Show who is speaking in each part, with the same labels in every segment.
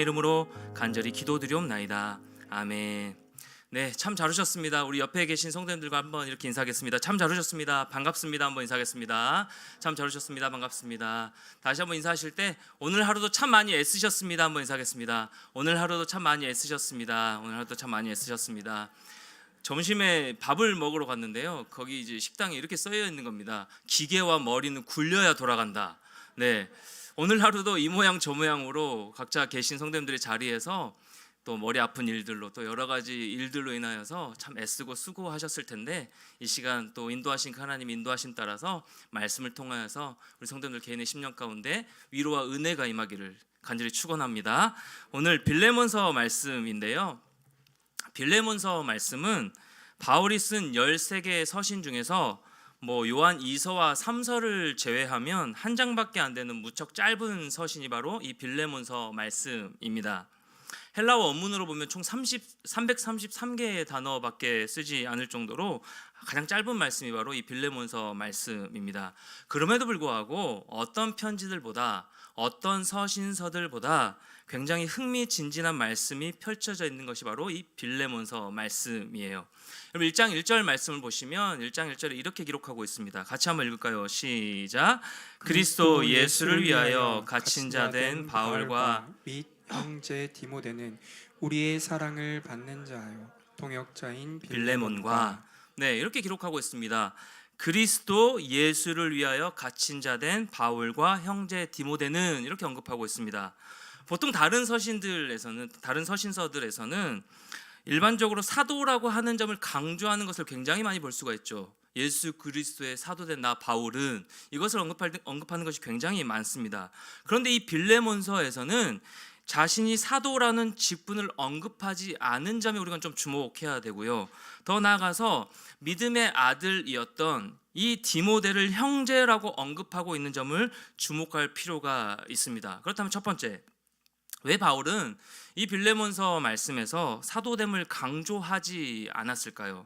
Speaker 1: 이름으로 간절히 기도드리옵나이다. 아멘. 네, 참 잘 오셨습니다. 우리 옆에 계신 성도님들과 한번 이렇게 인사하겠습니다. 참 잘 오셨습니다. 반갑습니다. 한번 인사하겠습니다. 참 잘 오셨습니다. 반갑습니다. 다시 한번 인사하실 때 오늘 하루도 참 많이 애쓰셨습니다. 한번 인사하겠습니다. 오늘 하루도 참 많이 애쓰셨습니다. 오늘 하루도 참 많이 애쓰셨습니다. 점심에 밥을 먹으러 갔는데요. 거기 이제 식당에 이렇게 써여 있는 겁니다. 기계와 머리는 굴려야 돌아간다. 네. 오늘 하루도 이 모양 저 모양으로 각자 계신 성도님들의 자리에서 또 머리 아픈 일들로 또 여러 가지 일들로 인하여서 참 애쓰고 수고하셨을 텐데, 이 시간 또 인도하신 하나님 인도하심 따라서 말씀을 통하여서 우리 성도님들 개인의 심령 가운데 위로와 은혜가 임하기를 간절히 축원합니다. 오늘 빌레몬서 말씀인데요. 빌레몬서 말씀은 바울이 쓴 13개의 서신 중에서 요한 2서와 3서를 제외하면 한 장밖에 안 되는 무척 짧은 서신이 바로 이 빌레몬서 말씀입니다. 헬라어 원문으로 보면 총 333개의 단어밖에 쓰지 않을 정도로 가장 짧은 말씀이 바로 이 빌레몬서 말씀입니다. 그럼에도 불구하고 어떤 편지들보다, 어떤 서신서들보다 굉장히 흥미진진한 말씀이 펼쳐져 있는 것이 바로 이 빌레몬서 말씀이에요. 여러분 1장 1절 말씀을 보시면 1장 1절에 이렇게 기록하고 있습니다. 같이 한번 읽을까요? 시작. 그리스도 예수를 위하여 갇힌 자 된 바울과
Speaker 2: 및 형제 디모데는 우리의 사랑을 받는 자요 동역자인
Speaker 1: 빌레몬과, 네, 이렇게 기록하고 있습니다. 그리스도 예수를 위하여 갇힌 자 된 바울과 형제 디모데는 이렇게 언급하고 있습니다. 보통 다른 서신서들에서는 일반적으로 사도라고 하는 점을 강조하는 것을 굉장히 많이 볼 수가 있죠. 예수 그리스도의 사도된 나 바울은, 이것을 언급하는 것이 굉장히 많습니다. 그런데 이 빌레몬서에서는 자신이 사도라는 직분을 언급하지 않은 점에 우리가 좀 주목해야 되고요. 더 나아가서 믿음의 아들이었던 이 디모데를 형제라고 언급하고 있는 점을 주목할 필요가 있습니다. 그렇다면 첫 번째, 왜 바울은 이 빌레몬서 말씀에서 사도됨을 강조하지 않았을까요?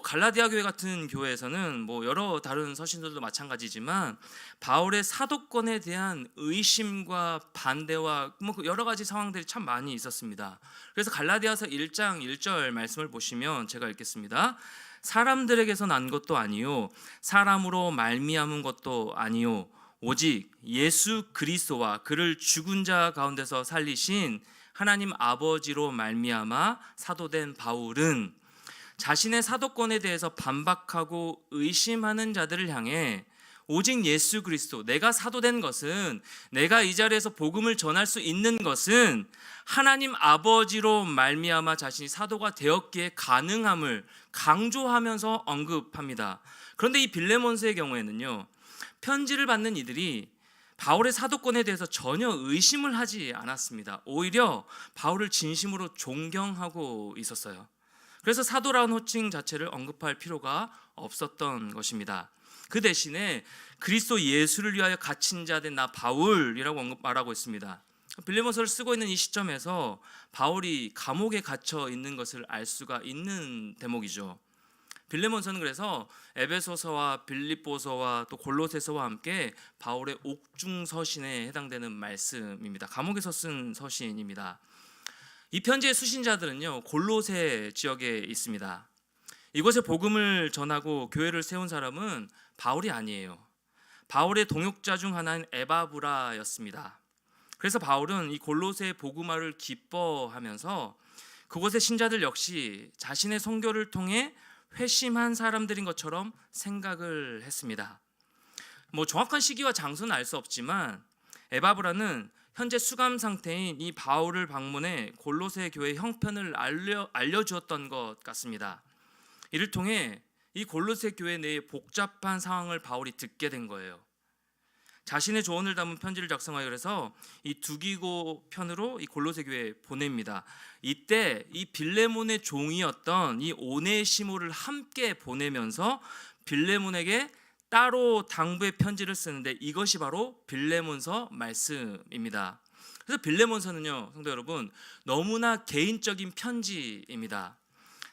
Speaker 1: 갈라디아 교회 같은 교회에서는 여러 다른 서신들도 마찬가지지만 바울의 사도권에 대한 의심과 반대와 여러 가지 상황들이 참 많이 있었습니다. 그래서 갈라디아서 1장 1절 말씀을 보시면 제가 읽겠습니다. 사람들에게서 난 것도 아니요 사람으로 말미암은 것도 아니요 오직 예수 그리스도와 그를 죽은 자 가운데서 살리신 하나님 아버지로 말미암아 사도된 바울은 자신의 사도권에 대해서 반박하고 의심하는 자들을 향해 오직 예수 그리스도, 내가 사도된 것은, 내가 이 자리에서 복음을 전할 수 있는 것은 하나님 아버지로 말미암아 자신이 사도가 되었기에 가능함을 강조하면서 언급합니다. 그런데 이 빌레몬서의 경우에는요, 편지를 받는 이들이 바울의 사도권에 대해서 전혀 의심을 하지 않았습니다. 오히려 바울을 진심으로 존경하고 있었어요. 그래서 사도라는 호칭 자체를 언급할 필요가 없었던 것입니다. 그 대신에 그리스도 예수를 위하여 갇힌 자 된 나 바울이라고 말하고 있습니다. 빌레몬서를 쓰고 있는 이 시점에서 바울이 감옥에 갇혀 있는 것을 알 수가 있는 대목이죠. 빌레몬서는 그래서 에베소서와 빌립보서와 또 골로새서와 함께 바울의 옥중 서신에 해당되는 말씀입니다. 감옥에서 쓴 서신입니다. 이 편지의 수신자들은요, 골로새 지역에 있습니다. 이곳에 복음을 전하고 교회를 세운 사람은 바울이 아니에요. 바울의 동역자 중 하나인 에바브라였습니다. 그래서 바울은 이 골로새 복음화를 기뻐하면서 그곳의 신자들 역시 자신의 선교를 통해 회심한 사람들인 것처럼 생각을 했습니다. 정확한 시기와 장소는 알 수 없지만 에바브라는 현재 수감 상태인 이 바울을 방문해 골로새 교회 형편을 알려주었던 것 같습니다. 이를 통해 이 골로새 교회 내의 복잡한 상황을 바울이 듣게 된 거예요. 자신의 조언을 담은 편지를 작성하여 그래서 이 두기고 편으로 이 골로새 교회에 보냅니다. 이때 이 빌레몬의 종이었던 이 오네시모를 함께 보내면서 빌레몬에게 따로 당부의 편지를 쓰는데, 이것이 바로 빌레몬서 말씀입니다. 그래서 빌레몬서는요, 성도 여러분, 너무나 개인적인 편지입니다.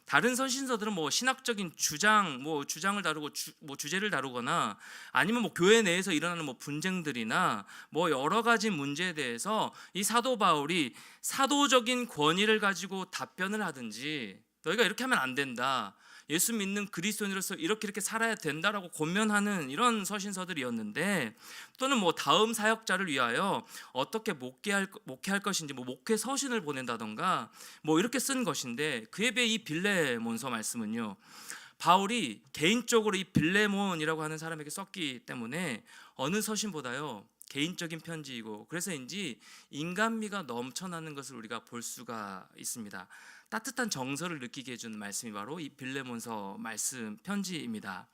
Speaker 1: 다른 서신서들은 뭐 신학적인 주장을 다루고 주제를 다루거나 아니면 뭐 교회 내에서 일어나는 뭐 분쟁들이나 뭐 여러 가지 문제에 대해서 이 사도 바울이 사도적인 권위를 가지고 답변을 하든지 너희가 이렇게 하면 안 된다. 예수 믿는 그리스도인으로서 이렇게 살아야 된다라고 권면하는 이런 서신서들이었는데, 또는 뭐 다음 사역자를 위하여 어떻게 목회할 것인지 뭐 목회 서신을 보낸다던가 뭐 이렇게 쓴 것인데, 그에 비해 이 빌레몬서 말씀은요, 바울이 개인적으로 이 빌레몬이라고 하는 사람에게 썼기 때문에 어느 서신보다요 개인적인 편지이고, 그래서인지 인간미가 넘쳐나는 것을 우리가 볼 수가 있습니다. 따뜻한 정서를 느끼게 해주는 말씀이 바로 이 빌레몬서 말씀 편지입니다.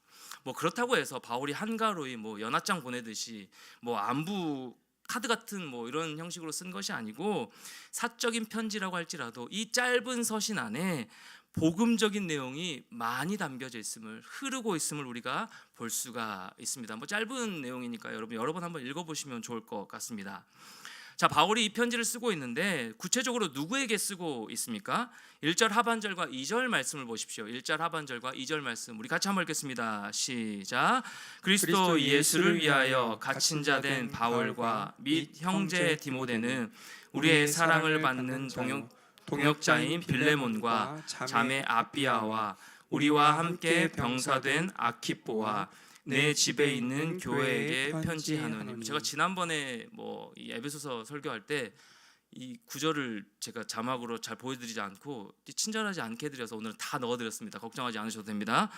Speaker 1: 뭐 그렇다고 해서 바울이 한가로이 뭐 연하장 보내듯이 뭐 안부 카드 같은 뭐 이런 형식으로 쓴 것이 아니고, 사적인 편지라고 할지라도 이 짧은 서신 안에 복음적인 내용이 많이 담겨져 있음을, 흐르고 있음을 우리가 볼 수가 있습니다. 뭐 짧은 내용이니까 여러분 여러 번 한번 읽어보시면 좋을 것 같습니다. 자, 바울이 이 편지를 쓰고 있는데 구체적으로 누구에게 쓰고 있습니까? 1절 하반절과 2절 말씀을 보십시오. 1절 하반절과 2절 말씀 우리 같이 한번 읽겠습니다. 시작. 그리스도 예수를 위하여 갇힌 자 된 바울과 및 형제 디모데는 우리의 사랑을 받는 동역자인 빌레몬과 자매 아비아와 우리와 함께 병사된 아키뽀와 내 집에 있는 교회에게 편지하노니. 제가 지난번에 이 에베소서 설교할 때 이 구절을 제가 자막으로 잘 보여드리지 않고 친절하지 않게 해드려서 오늘은 다 넣어드렸습니다. 걱정하지 않으셔도 됩니다.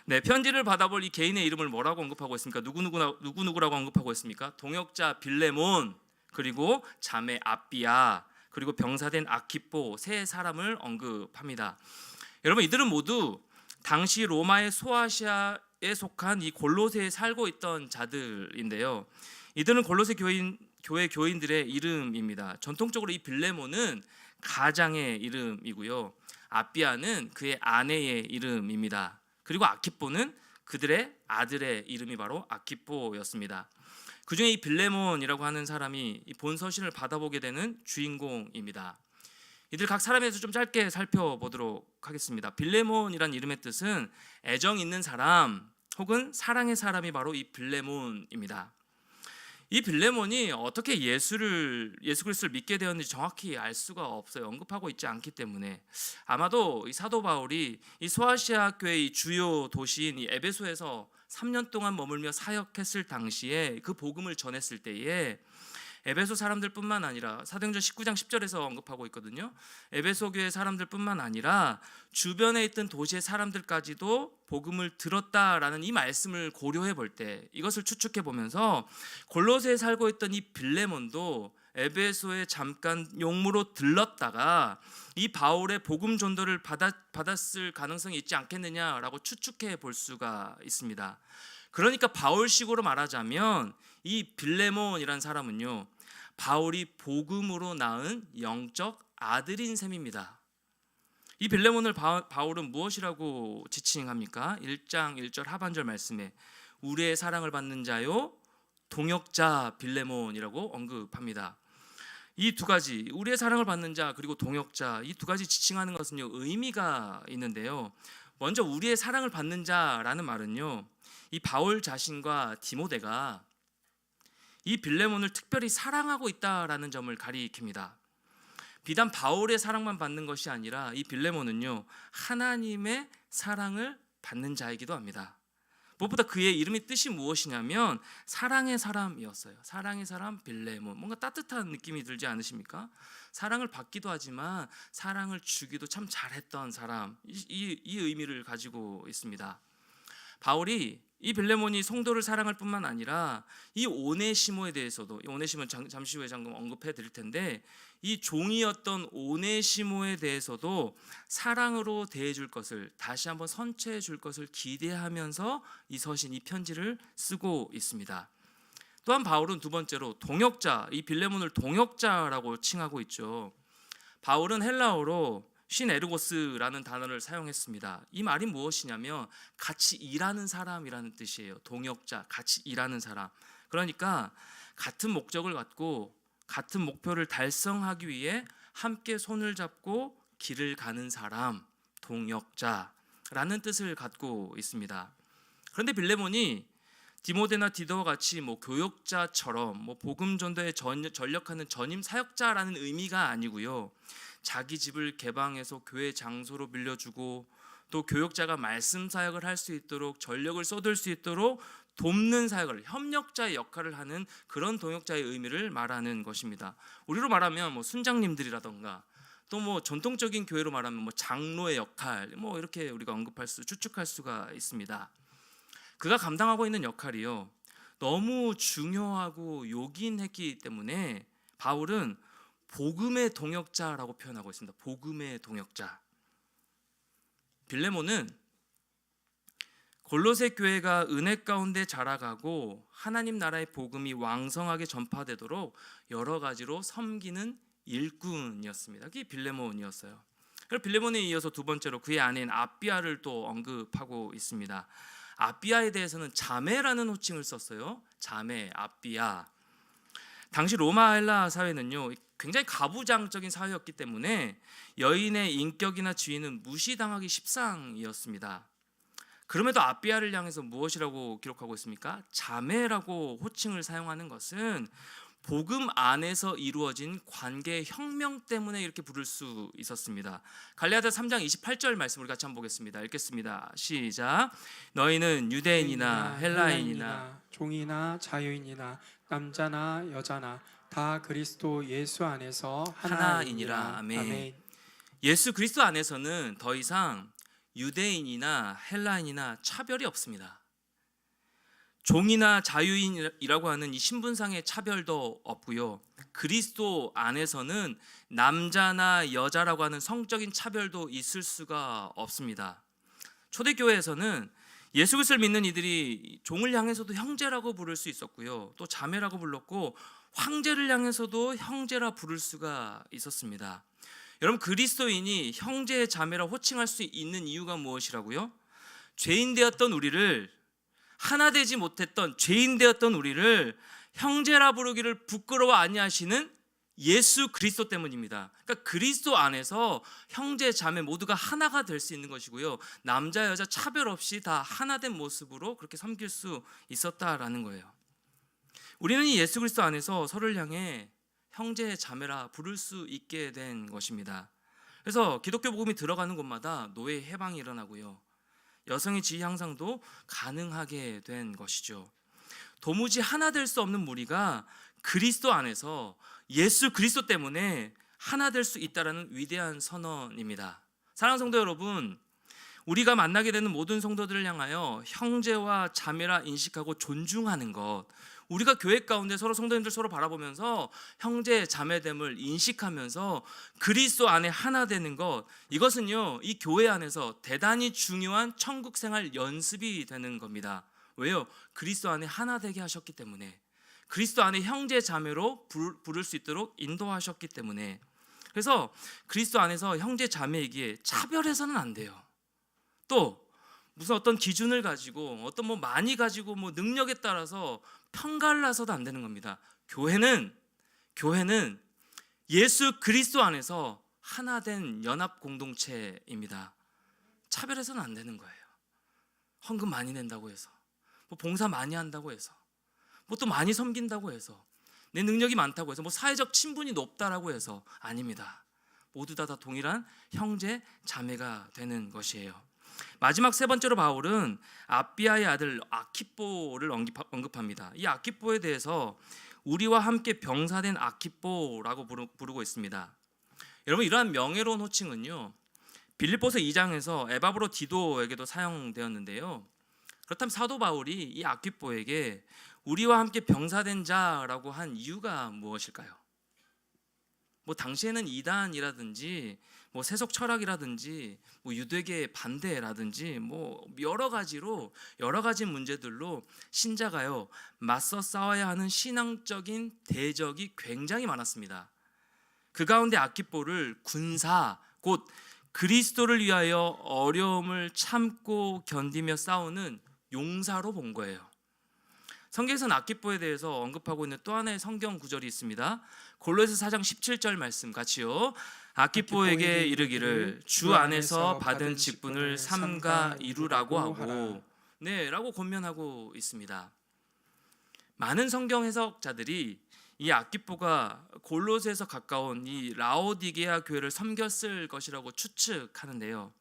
Speaker 1: 네, 편지를 받아볼 이 개인의 이름을 뭐라고 언급하고 있습니까? 누구라고 언급하고 있습니까? 동역자 빌레몬, 그리고 자매 아비아, 그리고 병사된 아키뽀, 세 사람을 언급합니다. 여러분, 이들은 모두 당시 로마의 소아시아에 속한 이 골로새에 살고 있던 자들인데요. 이들은 골로새 교회 교인들의 이름입니다. 전통적으로 이 빌레몬은 가장의 이름이고요. 아비아는 그의 아내의 이름입니다. 그리고 아키뽀는 그들의 아들의 이름이 바로 아키뽀였습니다. 그중에 이 빌레몬이라고 하는 사람이 이 본 서신을 받아보게 되는 주인공입니다. 이들 각 사람에 대해서 좀 짧게 살펴보도록 하겠습니다. 빌레몬이란 이름의 뜻은 애정 있는 사람 혹은 사랑의 사람이 바로 이 빌레몬입니다. 이 빌레몬이 어떻게 예수 그리스도를 믿게 되었는지 정확히 알 수가 없어요. 언급하고 있지 않기 때문에 아마도 이 사도 바울이 이 소아시아 교회의 주요 도시인 이 에베소에서 3년 동안 머물며 사역했을 당시에 그 복음을 전했을 때에 에베소 사람들뿐만 아니라 사도행전 19장 10절에서 언급하고 있거든요. 에베소 교회 사람들뿐만 아니라 주변에 있던 도시의 사람들까지도 복음을 들었다라는 이 말씀을 고려해 볼 때, 이것을 추측해 보면서 골로새에 살고 있던 이 빌레몬도 에베소에 잠깐 용무로 들렀다가 이 바울의 복음 전도를 받았을 가능성이 있지 않겠느냐라고 추측해 볼 수가 있습니다. 그러니까 바울식으로 말하자면 이 빌레몬이라는 사람은요, 바울이 복음으로 낳은 영적 아들인 셈입니다. 이 빌레몬을 바울은 무엇이라고 지칭합니까? 1장 1절 하반절 말씀에 우리의 사랑을 받는 자요 동역자 빌레몬이라고 언급합니다. 이 두 가지, 우리의 사랑을 받는 자 그리고 동역자, 이 두 가지 지칭하는 것은요 의미가 있는데요. 먼저 우리의 사랑을 받는 자라는 말은요, 이 바울 자신과 디모데가 이 빌레몬을 특별히 사랑하고 있다라는 점을 가리킵니다. 비단 바울의 사랑만 받는 것이 아니라 이 빌레몬은요 하나님의 사랑을 받는 자이기도 합니다. 무엇보다 그의 이름의 뜻이 무엇이냐면 사랑의 사람이었어요. 사랑의 사람 빌레몬. 뭔가 따뜻한 느낌이 들지 않으십니까? 사랑을 받기도 하지만 사랑을 주기도 참 잘했던 사람, 이 의미를 가지고 있습니다. 바울이 이 빌레몬이 성도를 사랑할 뿐만 아니라 이 오네시모에 대해서도, 이 오네시모는 잠시 후에 잠깐 언급해 드릴 텐데, 이 종이었던 오네시모에 대해서도 사랑으로 대해줄 것을, 다시 한번 선처해 줄 것을 기대하면서 이 서신, 이 편지를 쓰고 있습니다. 또한 바울은 두 번째로 동역자, 이 빌레몬을 동역자라고 칭하고 있죠. 바울은 헬라어로 시네르고스라는 단어를 사용했습니다. 이 말이 무엇이냐면 같이 일하는 사람이라는 뜻이에요. 동역자, 같이 일하는 사람. 그러니까 같은 목적을 갖고 같은 목표를 달성하기 위해 함께 손을 잡고 길을 가는 사람, 동역자라는 뜻을 갖고 있습니다. 그런데 빌레몬이 디모데나 디도와 같이 교역자처럼 복음 전도에 전력하는 전임 사역자라는 의미가 아니고요. 자기 집을 개방해서 교회 장소로 빌려주고 또 교역자가 말씀 사역을 할 수 있도록 전력을 쏟을 수 있도록 돕는 사역을, 협력자의 역할을 하는 그런 동역자의 의미를 말하는 것입니다. 우리로 말하면 순장님들이라던가 또 전통적인 교회로 말하면 장로의 역할, 이렇게 우리가 추측할 수가 있습니다. 그가 감당하고 있는 역할이요, 너무 중요하고 요긴했기 때문에 바울은 복음의 동역자라고 표현하고 있습니다. 복음의 동역자. 빌레몬은 골로새 교회가 은혜 가운데 자라가고 하나님 나라의 복음이 왕성하게 전파되도록 여러 가지로 섬기는 일꾼이었습니다. 그게 빌레몬이었어요. 그리고 빌레몬에 이어서 두 번째로 그의 아내인 아비아를 또 언급하고 있습니다. 아비아에 대해서는 자매라는 호칭을 썼어요. 자매, 아비아. 당시 로마 헬라 사회는요, 굉장히 가부장적인 사회였기 때문에 여인의 인격이나 지위는 무시당하기 십상이었습니다. 그럼에도 아비아를 향해서 무엇이라고 기록하고 있습니까? 자매라고 호칭을 사용하는 것은 복음 안에서 이루어진 관계 혁명 때문에 이렇게 부를 수 있었습니다. 갈라디아 3장 28절 말씀을 같이 한번 보겠습니다. 읽겠습니다. 시작. 너희는 유대인이나 헬라인이나
Speaker 2: 종이나 자유인이나 남자나 여자나 다 그리스도 예수 안에서 하나이니라.
Speaker 1: 아멘. 예수 그리스도 안에서는 더 이상 유대인이나 헬라인이나 차별이 없습니다. 종이나 자유인이라고 하는 이 신분상의 차별도 없고요. 그리스도 안에서는 남자나 여자라고 하는 성적인 차별도 있을 수가 없습니다. 초대교회에서는 예수 그리스도를 믿는 이들이 종을 향해서도 형제라고 부를 수 있었고요. 또 자매라고 불렀고 황제를 향해서도 형제라 부를 수가 있었습니다. 여러분, 그리스도인이 형제 자매라 호칭할 수 있는 이유가 무엇이라고요? 죄인 되었던 우리를, 하나 되지 못했던 죄인 되었던 우리를 형제라 부르기를 부끄러워 아니하시는 예수 그리스도 때문입니다. 그러니까 그리스도 안에서 형제 자매 모두가 하나가 될 수 있는 것이고요, 남자 여자 차별 없이 다 하나 된 모습으로 그렇게 섬길 수 있었다라는 거예요. 우리는 이 예수 그리스도 안에서 서로를 향해 형제 자매라 부를 수 있게 된 것입니다. 그래서 기독교 복음이 들어가는 곳마다 노예 해방이 일어나고요, 여성의 지위 향상도 가능하게 된 것이죠. 도무지 하나 될 수 없는 무리가 그리스도 안에서 예수 그리스도 때문에 하나 될 수 있다라는 위대한 선언입니다. 사랑하는 성도 여러분, 우리가 만나게 되는 모든 성도들을 향하여 형제와 자매라 인식하고 존중하는 것, 우리가 교회 가운데 서로 성도님들 서로 바라보면서 형제 자매됨을 인식하면서 그리스도 안에 하나 되는 것, 이것은요, 이 교회 안에서 대단히 중요한 천국 생활 연습이 되는 겁니다. 왜요? 그리스도 안에 하나 되게 하셨기 때문에, 그리스도 안에 형제 자매로 부를 수 있도록 인도하셨기 때문에. 그래서 그리스도 안에서 형제 자매이기에 차별해서는 안 돼요. 또 무슨 어떤 기준을 가지고 어떤 많이 가지고 능력에 따라서 평가를 해서도 안 되는 겁니다. 교회는 예수 그리스도 안에서 하나 된 연합 공동체입니다. 차별해서는 안 되는 거예요. 헌금 많이 낸다고 해서, 봉사 많이 한다고 해서, 또 많이 섬긴다고 해서, 내 능력이 많다고 해서, 사회적 친분이 높다라고 해서 아닙니다. 모두 다 동일한 형제 자매가 되는 것이에요. 마지막 세 번째로 바울은 아비아의 아들 아키뽀를 언급합니다. 이 아키뽀에 대해서 우리와 함께 병사된 아키뽀라고 부르고 있습니다. 여러분, 이러한 명예로운 호칭은요, 빌립보서 2장에서 에바브로 디도에게도 사용되었는데요. 그렇다면 사도 바울이 이 아키뽀에게 우리와 함께 병사된 자라고 한 이유가 무엇일까요? 당시에는 이단이라든지 세속 철학이라든지 유대계 반대라든지 여러 가지 문제들로 신자가요 맞서 싸워야 하는 신앙적인 대적이 굉장히 많았습니다. 그 가운데 아키뽀를 군사, 곧 그리스도를 위하여 어려움을 참고 견디며 싸우는 용사로 본 거예요. 성경에서는 아키포에 대해서 언급하고 있는 또 하나의 성경 구절이 있습니다. 골로새 4장 17절 말씀 같이요. 아키포에게 이르기를 주 안에서 받은 직분을 삼가 이루라고 하고, 네, 라고 권면하고 있습니다. 많은 성경 해석자들이 이 아키포가 골로새에서 가까운 이 라오디게아 교회를 섬겼을 것이라고 추측하는데요.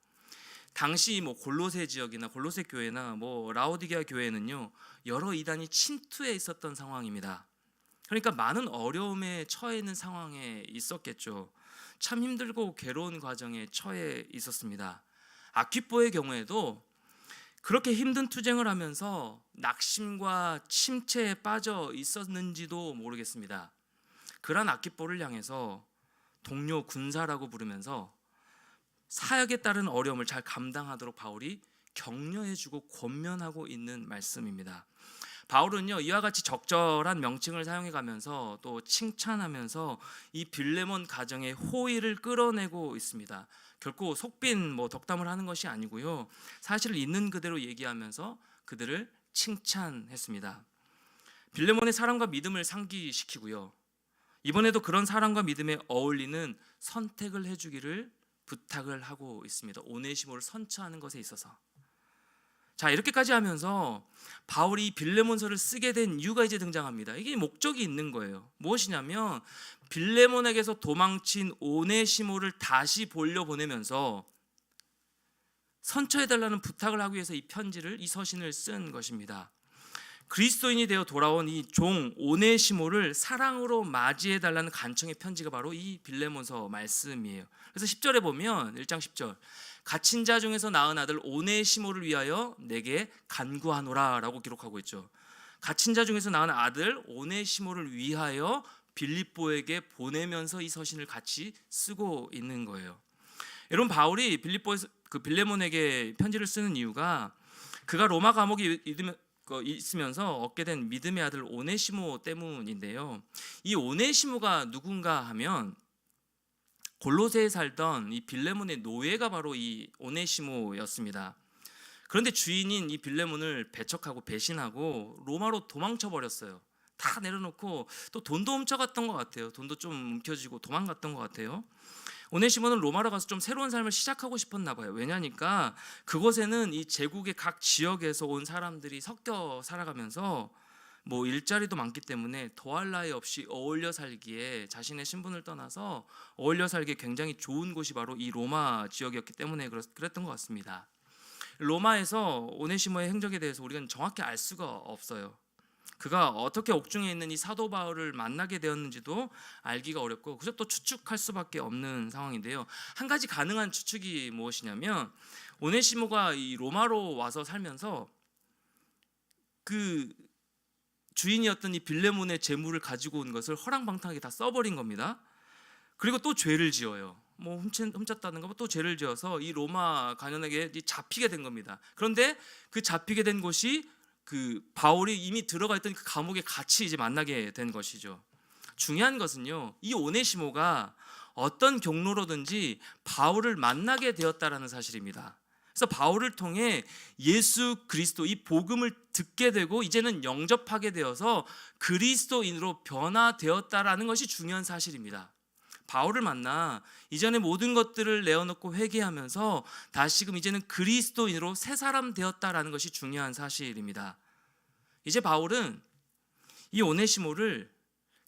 Speaker 1: 당시 뭐 골로새 지역이나 골로새 교회나 뭐 라오디게아 교회는요, 여러 이단이 침투해 있었던 상황입니다. 그러니까 많은 어려움에 처해 있는 상황에 있었겠죠. 참 힘들고 괴로운 과정에 처해 있었습니다. 아퀴포의 경우에도 그렇게 힘든 투쟁을 하면서 낙심과 침체에 빠져 있었는지도 모르겠습니다. 그런 아퀴포를 향해서 동료 군사라고 부르면서 사역에 따른 어려움을 잘 감당하도록 바울이 격려해주고 권면하고 있는 말씀입니다. 바울은요, 이와 같이 적절한 명칭을 사용해가면서 또 칭찬하면서 이 빌레몬 가정의 호의를 끌어내고 있습니다. 결코 속빈 덕담을 하는 것이 아니고요, 사실을 있는 그대로 얘기하면서 그들을 칭찬했습니다. 빌레몬의 사랑과 믿음을 상기시키고요, 이번에도 그런 사랑과 믿음에 어울리는 선택을 해주기를 부탁을 하고 있습니다. 오네시모를 선처하는 것에 있어서. 자, 이렇게까지 하면서 바울이 빌레몬서를 쓰게 된 이유가 이제 등장합니다. 이게 목적이 있는 거예요. 무엇이냐면 빌레몬에게서 도망친 오네시모를 다시 돌려보내면서 선처해달라는 부탁을 하기 위해서 이 편지를, 이 서신을 쓴 것입니다. 그리스도인이 되어 돌아온 이 종 오네시모를 사랑으로 맞이해달라는 간청의 편지가 바로 이 빌레몬서 말씀이에요. 그래서 10절에 보면 1장 10절, 갇힌 자 중에서 낳은 아들 오네시모를 위하여 내게 간구하노라 라고 기록하고 있죠. 갇힌 자 중에서 낳은 아들 오네시모를 위하여 빌립보에게 보내면서 이 서신을 같이 쓰고 있는 거예요. 여러분, 바울이 빌립보에서 그 빌레몬에게 편지를 쓰는 이유가 그가 로마 감옥에 있으면서 얻게 된 믿음의 아들 오네시모 때문인데요. 이 오네시모가 누군가 하면 골로새에 살던 이 빌레몬의 노예가 바로 이 오네시모였습니다. 그런데 주인인 이 빌레몬을 배척하고 배신하고 로마로 도망쳐 버렸어요. 다 내려놓고 또 돈도 훔쳐갔던 것 같아요. 돈도 좀 움켜쥐고 도망갔던 것 같아요. 오네시모는 로마로 가서 좀 새로운 삶을 시작하고 싶었나 봐요. 왜냐니까 그곳에는 이 제국의 각 지역에서 온 사람들이 섞여 살아가면서 뭐 일자리도 많기 때문에 더할 나위 없이 어울려 살기에, 자신의 신분을 떠나서 어울려 살기에 굉장히 좋은 곳이 바로 이 로마 지역이었기 때문에 그랬던 것 같습니다. 로마에서 오네시모의 행적에 대해서 우리가 정확히 알 수가 없어요. 그가 어떻게 옥중에 있는 이 사도 바울을 만나게 되었는지도 알기가 어렵고 그저 또 추측할 수밖에 없는 상황인데요. 한 가지 가능한 추측이 무엇이냐면 오네시모가 이 로마로 와서 살면서 그 주인이었던 이 빌레몬의 재물을 가지고 온 것을 허랑방탕하게 다 써버린 겁니다. 그리고 또 죄를 지어요. 뭐 훔쳤다는 거 또 죄를 지어서 이 로마 관원에게 잡히게 된 겁니다. 그런데 그 잡히게 된 곳이 그 바울이 이미 들어가 있던 그 감옥에 같이 이제 만나게 된 것이죠. 중요한 것은요, 이 오네시모가 어떤 경로로든지 바울을 만나게 되었다라는 사실입니다. 그래서 바울을 통해 예수 그리스도, 이 복음을 듣게 되고 이제는 영접하게 되어서 그리스도인으로 변화되었다라는 것이 중요한 사실입니다. 바울을 만나 이전의 모든 것들을 내어놓고 회개하면서 다시금 이제는 그리스도인으로 새 사람 되었다라는 것이 중요한 사실입니다. 이제 바울은 이 오네시모를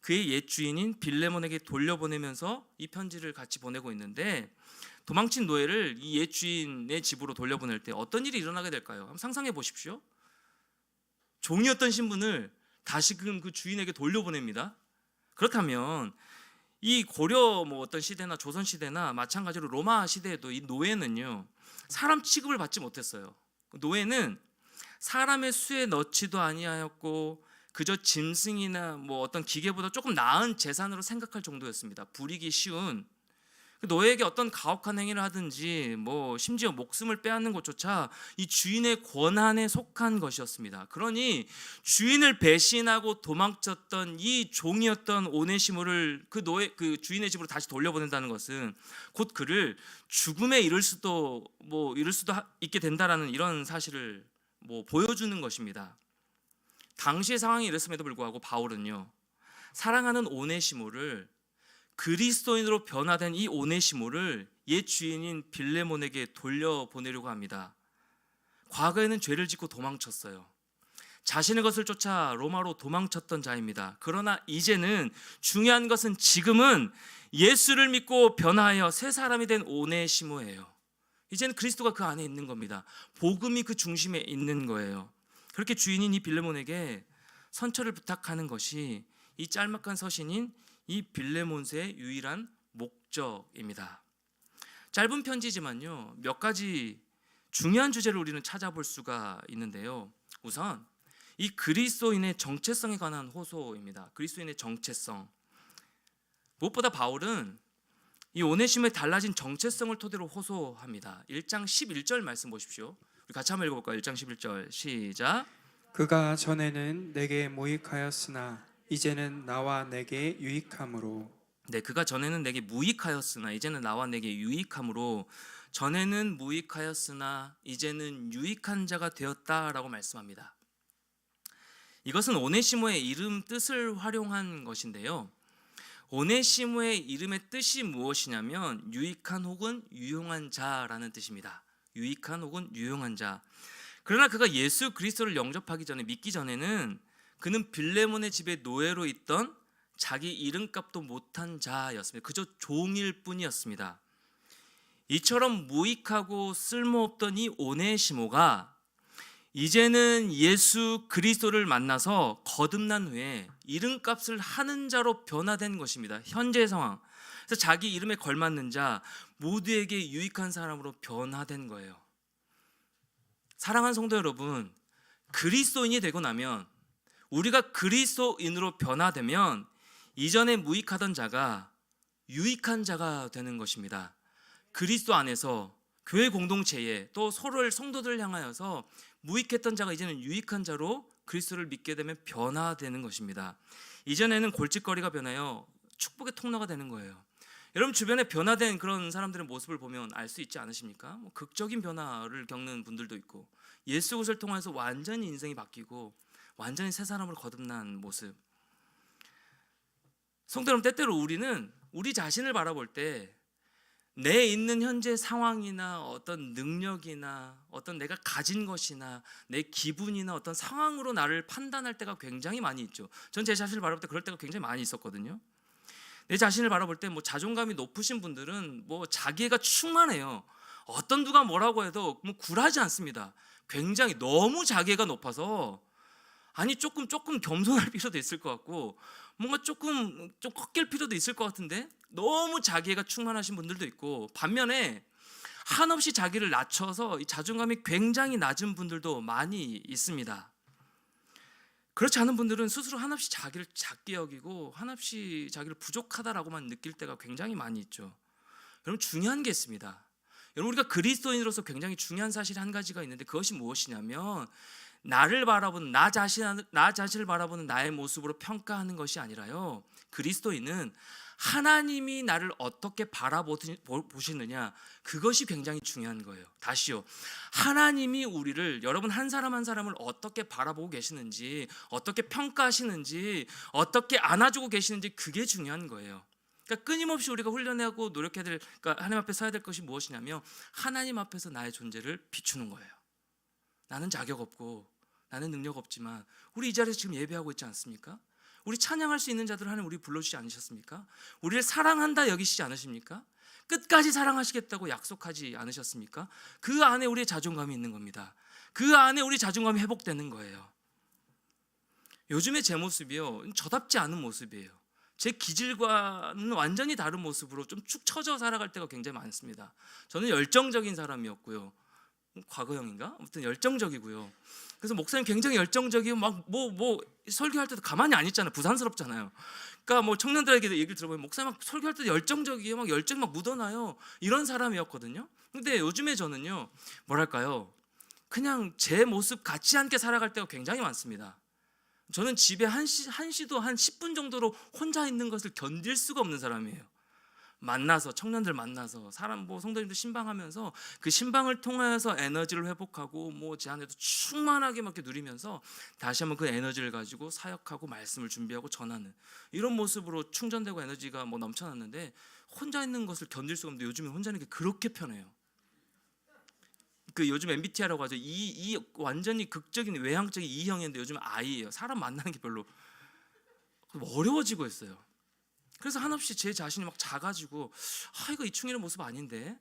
Speaker 1: 그의 옛 주인인 빌레몬에게 돌려보내면서 이 편지를 같이 보내고 있는데, 도망친 노예를 이 옛 주인의 집으로 돌려보낼 때 어떤 일이 일어나게 될까요? 한번 상상해 보십시오. 종이었던 신분을 다시금 그 주인에게 돌려보냅니다. 그렇다면 이 고려 어떤 시대나 조선 시대나 마찬가지로 로마 시대에도 이 노예는요, 사람 취급을 받지 못했어요. 노예는 사람의 수에 넣지도 아니하였고 그저 짐승이나 어떤 기계보다 조금 나은 재산으로 생각할 정도였습니다. 부리기 쉬운, 노예에게 어떤 가혹한 행위를 하든지 심지어 목숨을 빼앗는 것조차 이 주인의 권한에 속한 것이었습니다. 그러니 주인을 배신하고 도망쳤던 이 종이었던 오네시모를 그 주인의 집으로 다시 돌려보낸다는 것은 곧 그를 죽음에 이를 수도 있게 된다라는 이런 사실을 보여주는 것입니다. 당시의 상황이 이랬음에도 불구하고 바울은요, 사랑하는 오네시모를, 그리스도인으로 변화된 이 오네시모를 옛 주인인 빌레몬에게 돌려보내려고 합니다. 과거에는 죄를 짓고 도망쳤어요. 자신의 것을 쫓아 로마로 도망쳤던 자입니다. 그러나 이제는, 중요한 것은 지금은 예수를 믿고 변화하여 새 사람이 된 오네시모예요. 이제는 그리스도가 그 안에 있는 겁니다. 복음이 그 중심에 있는 거예요. 그렇게 주인인 이 빌레몬에게 선처를 부탁하는 것이 이 짤막한 서신인 이 빌레몬서의 유일한 목적입니다. 짧은 편지지만요, 몇 가지 중요한 주제를 우리는 찾아볼 수가 있는데요. 우선 이 그리스도인의 정체성에 관한 호소입니다. 그리스도인의 정체성. 무엇보다 바울은 이 오네시모의 달라진 정체성을 토대로 호소합니다. 1장 11절 말씀 보십시오. 우리 같이 한번 읽어볼까요? 1장 11절 시작.
Speaker 2: 그가 전에는 내게 무익하였으나 이제는 나와 내게 유익함으로.
Speaker 1: 네, 그가 전에는 내게 무익하였으나 이제는 나와 내게 유익함으로, 전에는 무익하였으나 이제는 유익한 자가 되었다라고 말씀합니다. 이것은 오네시모의 이름 뜻을 활용한 것인데요. 오네시모의 이름의 뜻이 무엇이냐면 유익한 혹은 유용한 자라는 뜻입니다. 유익한 혹은 유용한 자. 그러나 그가 예수 그리스도를 영접하기 전에, 믿기 전에는 그는 빌레몬의 집에 노예로 있던 자기 이름값도 못한 자였습니다. 그저 종일 뿐이었습니다. 이처럼 무익하고 쓸모없던 이 오네시모가 이제는 예수 그리스도를 만나서 거듭난 후에 이름값을 하는 자로 변화된 것입니다. 현재의 상황. 그래서 자기 이름에 걸맞는 자, 모두에게 유익한 사람으로 변화된 거예요. 사랑하는 성도 여러분, 그리스도인이 되고 나면, 우리가 그리스도인으로 변화되면 이전에 무익하던 자가 유익한 자가 되는 것입니다. 그리스도 안에서 교회 공동체에, 또 서로를, 성도들을 향하여서 무익했던 자가 이제는 유익한 자로 그리스도를 믿게 되면 변화되는 것입니다. 이전에는 골칫거리가 변하여 축복의 통로가 되는 거예요. 여러분 주변에 변화된 그런 사람들의 모습을 보면 알 수 있지 않으십니까? 극적인 변화를 겪는 분들도 있고, 예수 그리스도를 통해서 완전히 인생이 바뀌고 완전히 새 사람으로 거듭난 모습. 성도 여러분, 때때로 우리는 우리 자신을 바라볼 때 내 있는 현재 상황이나 어떤 능력이나 어떤 내가 가진 것이나 내 기분이나 어떤 상황으로 나를 판단할 때가 굉장히 많이 있죠. 전 제 자신을 바라볼 때 그럴 때가 굉장히 많이 있었거든요. 내 자신을 바라볼 때 자존감이 높으신 분들은 자기애가 충만해요. 어떤 누가 뭐라고 해도 굴하지 않습니다. 굉장히 너무 자기애가 높아서, 아니 조금 겸손할 필요도 있을 것 같고, 뭔가 좀 꺾일 필요도 있을 것 같은데 너무 자기애가 충만하신 분들도 있고, 반면에 한없이 자기를 낮춰서 이 자존감이 굉장히 낮은 분들도 많이 있습니다. 그렇지 않은 분들은 스스로 한없이 자기를 작게 여기고 한없이 자기를 부족하다라고만 느낄 때가 굉장히 많이 있죠. 여러분 중요한 게 있습니다. 여러분 우리가 그리스도인으로서 굉장히 중요한 사실이 한 가지가 있는데, 그것이 무엇이냐면 나를 바라보는 나 자신을 바라보는 나의 모습으로 평가하는 것이 아니라요, 그리스도인은 하나님이 나를 어떻게 바라보시느냐, 그것이 굉장히 중요한 거예요. 다시요, 하나님이 우리를, 여러분 한 사람 한 사람을 어떻게 바라보고 계시는지, 어떻게 평가하시는지, 어떻게 안아주고 계시는지, 그게 중요한 거예요. 그러니까 끊임없이 우리가 훈련하고 노력해야 될, 그러니까 하나님 앞에 서야 될 것이 무엇이냐면 하나님 앞에서 나의 존재를 비추는 거예요. 나는 자격 없고 나는 능력 없지만 우리 이 자리에서 지금 예배하고 있지 않습니까? 우리 찬양할 수 있는 자들 하나님 우리 불러주지 않으셨습니까? 우리를 사랑한다 여기시지 않으십니까? 끝까지 사랑하시겠다고 약속하지 않으셨습니까? 그 안에 우리의 자존감이 있는 겁니다. 그 안에 우리 자존감이 회복되는 거예요. 요즘에 제 모습이요, 저답지 않은 모습이에요. 제 기질과는 완전히 다른 모습으로 좀 축 처져 살아갈 때가 굉장히 많습니다. 저는 열정적인 사람이었고요, 과거형인가? 아무튼 열정적이고요. 그래서 목사님 굉장히 열정적이고 막 설교할 때도 가만히 안 있잖아요. 부산스럽잖아요. 그러니까 청년들에게 얘기를 들어보면 목사님 막 설교할 때도 열정적이에요. 막 열정이 막 묻어나요. 이런 사람이었거든요. 근데 요즘에 저는요, 뭐랄까요, 그냥 제 모습 같지 않게 살아갈 때가 굉장히 많습니다. 저는 집에 한시도 한 10분 정도로 혼자 있는 것을 견딜 수가 없는 사람이에요. 만나서 청년들 만나서 사람 뭐 성도님들 신방하면서 그 신방을 통하여서 에너지를 회복하고 뭐 제 안에도 충만하게 막 이렇게 누리면서 다시 한번 그 에너지를 가지고 사역하고 말씀을 준비하고 전하는 이런 모습으로 충전되고 에너지가 뭐 넘쳐났는데 혼자 있는 것을 견딜 수가 없는데 요즘에 혼자 있는 게 그렇게 편해요. 그 요즘 MBTI라고 하죠. 이 완전히 극적인 외향적인 E형인데 요즘 I예요. 사람 만나는 게 별로 어려워지고 있어요. 그래서 한없이 제 자신이 막 작아지고 이거 이충이의 모습 아닌데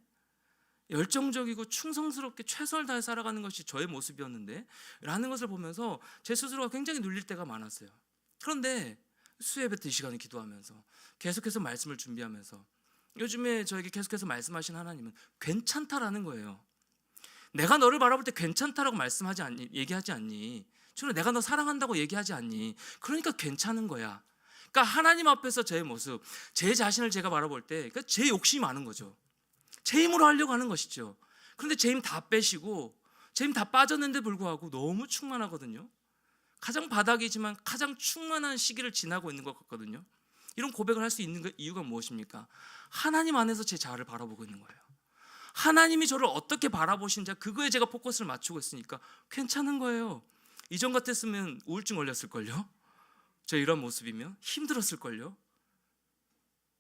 Speaker 1: 열정적이고 충성스럽게 최선을 다해 살아가는 것이 저의 모습이었는데 라는 것을 보면서 제 스스로가 굉장히 눌릴 때가 많았어요. 그런데 수예배 때 이 시간에 기도하면서 계속해서 말씀을 준비하면서 요즘에 저에게 계속해서 말씀하신 하나님은 괜찮다라는 거예요. 내가 너를 바라볼 때 괜찮다라고 말씀하지 않니? 얘기하지 않니? 주로 내가 너 사랑한다고 얘기하지 않니? 그러니까 괜찮은 거야. 그러니까 하나님 앞에서 제 모습, 제 자신을 제가 바라볼 때 그러니까 제 욕심이 많은 거죠. 제 힘으로 하려고 하는 것이죠. 그런데 제 힘 다 빼시고 제 힘 다 빠졌는데 불구하고 너무 충만하거든요. 가장 바닥이지만 가장 충만한 시기를 지나고 있는 것 같거든요. 이런 고백을 할 수 있는 이유가 무엇입니까? 하나님 안에서 제 자아를 바라보고 있는 거예요. 하나님이 저를 어떻게 바라보시는지 그거에 제가 포커스를 맞추고 있으니까 괜찮은 거예요. 이전 같았으면 우울증 걸렸을걸요? 저 이런 모습이면 힘들었을걸요?